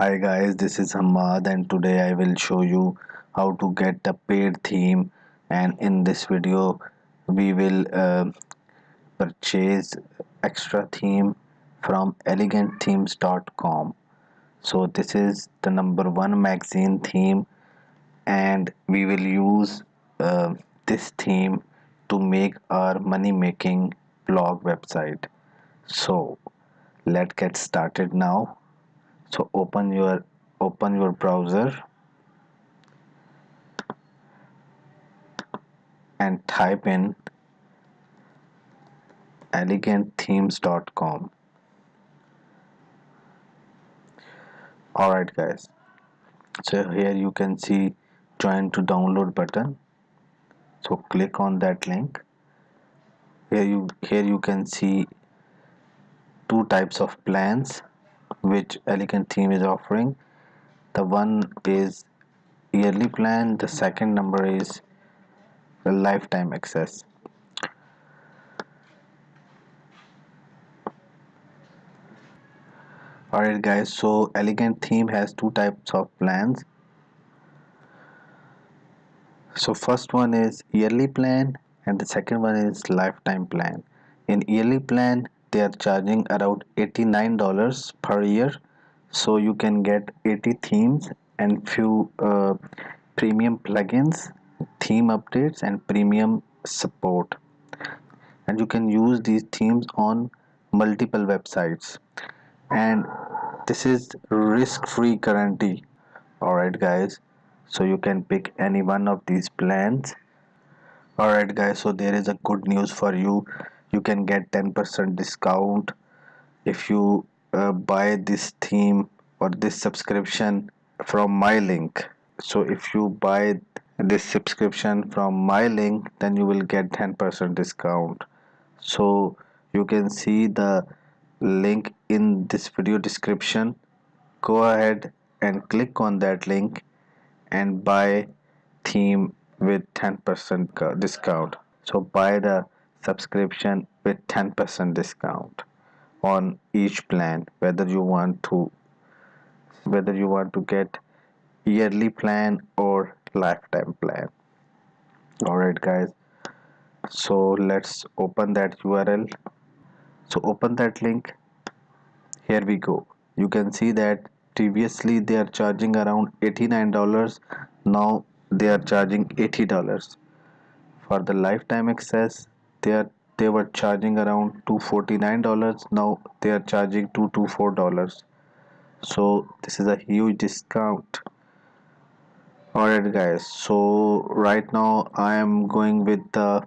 Hi guys, this is Hamad and today I will show you how to get a paid theme, and in this video we will purchase extra theme from elegantthemes.com. So this is the number one magazine theme, and we will use this theme to make our money making blog website. So let's get started now. So open your browser and type in elegantthemes.com. Alright guys, so here you can see join to download button. So click on that link. Here you can see two types of plans which Elegant Theme is offering. The one is yearly plan, the second number is the lifetime access. Alright guys, so Elegant Theme has two types of plans. So first one is yearly plan and the second one is lifetime plan. In yearly plan they are charging around $89 per year, so you can get 80 themes and few premium plugins, theme updates and premium support, and you can use these themes on multiple websites, and this is risk free guarantee. Alright guys, so you can pick any one of these plans. Alright guys, so there is a good news for you. You can get 10% discount if you buy this theme or this subscription from my link. So if you buy this subscription from my link, then you will get 10% discount. So you can see the link in this video description. Go ahead and click on that link and buy theme with 10% discount. So buy the subscription with 10% discount on each plan, whether you want to get yearly plan or lifetime plan. Alright guys, so let's open that URL. So open that link. Here we go. You can see that previously they are charging around $89. Now they are charging $80. For the lifetime access, they were charging around $249. Now they are charging $224. So this is a huge discount. Alright guys, so right now I am going with the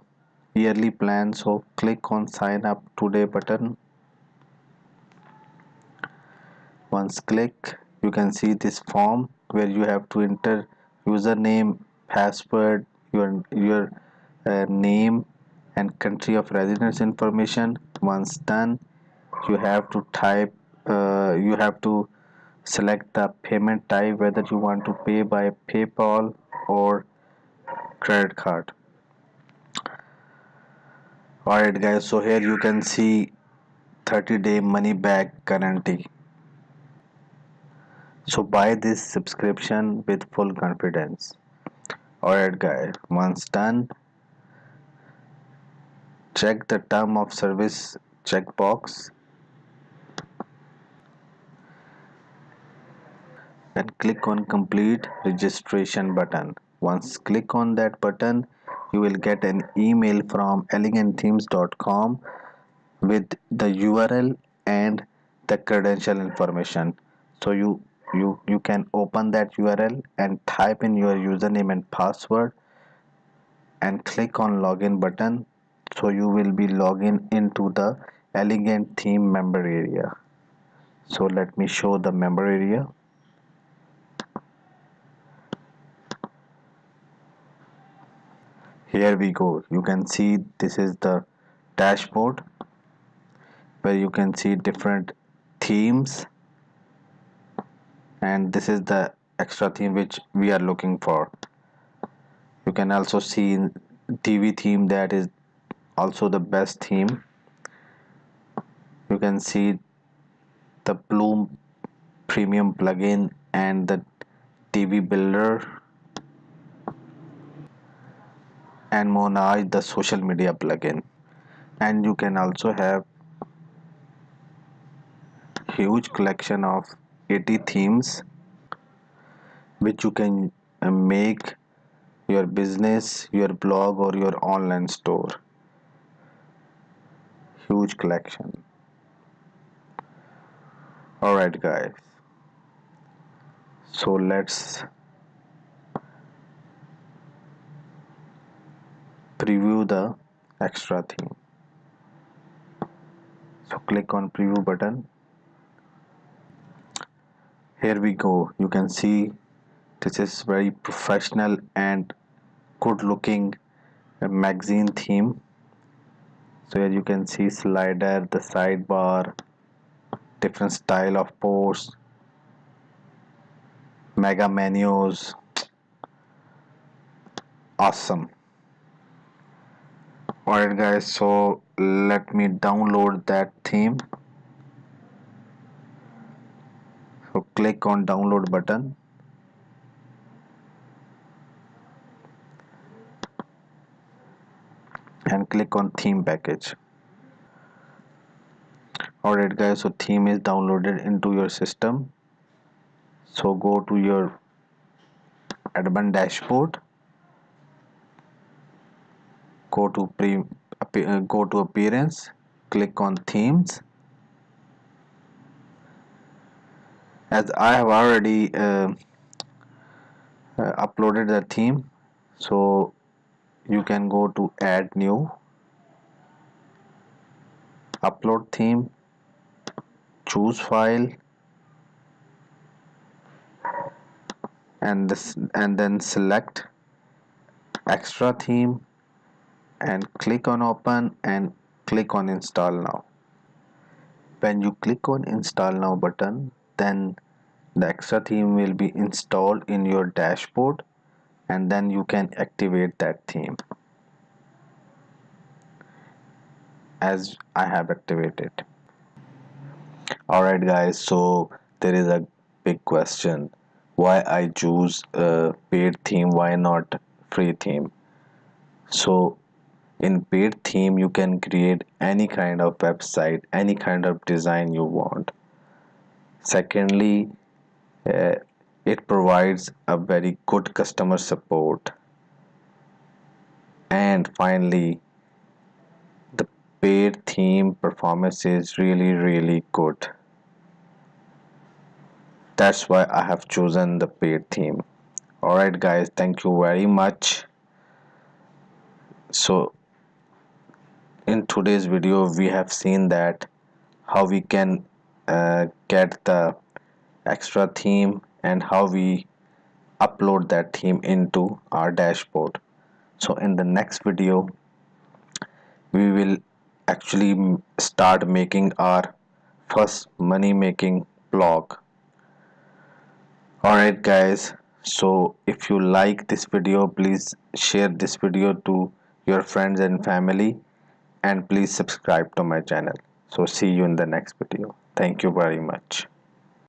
yearly plan. So click on sign up today button. Once click, you can see this form where you have to enter username, password, your name and country of residence information. Once done, you have to you have to select the payment type, whether you want to pay by PayPal or credit card. Alright guys, so here you can see 30-day money back guarantee. So buy this subscription with full confidence. Alright guys, once done, check the term of service checkbox and click on complete registration button. Once click on that button, you will get an email from elegantthemes.com with the URL and the credential information. So you can open that URL and type in your username and password and click on login button. So you will be logging into the elegant theme member area. So let me show the member area. Here we go. You can see this is the dashboard where you can see different themes, and this is the extra theme which we are looking for. You can also see TV theme, that is also the best theme. You can see the Bloom premium plugin and the TV builder and Monage the social media plugin. And you can also have huge collection of 80 themes which you can make your business, your blog or your online store. Huge collection. Alright guys, so let's preview the extra theme. So click on preview button. Here we go. You can see this is very professional and good looking magazine theme. So here you can see slider, the sidebar, different style of posts, mega menus. Awesome. Alright guys, so let me download that theme. So click on download button and click on theme package. Alright guys, so theme is downloaded into your system. So go to your admin dashboard, go to appearance, click on themes. As I have already uploaded the theme, so you can go to add new, upload theme, choose file, and then select extra theme and click on open and click on install now. When you click on install now button, then the extra theme will be installed in your dashboard and then you can activate that theme as I have activated. Alright guys, so there is a big question, why I choose a paid theme, why not free theme? So in paid theme you can create any kind of website, any kind of design you want. Secondly, uh, it provides a very good customer support. And finally, the paid theme performance is really good. That's why I have chosen the paid theme. Alright guys, thank you very much. So in today's video we have seen that how we can get the extra theme and how we upload that theme into our dashboard. So in the next video we will actually start making our first money making blog. Alright guys, so if you like this video, please share this video to your friends and family and please subscribe to my channel. So see you in the next video. Thank you very much.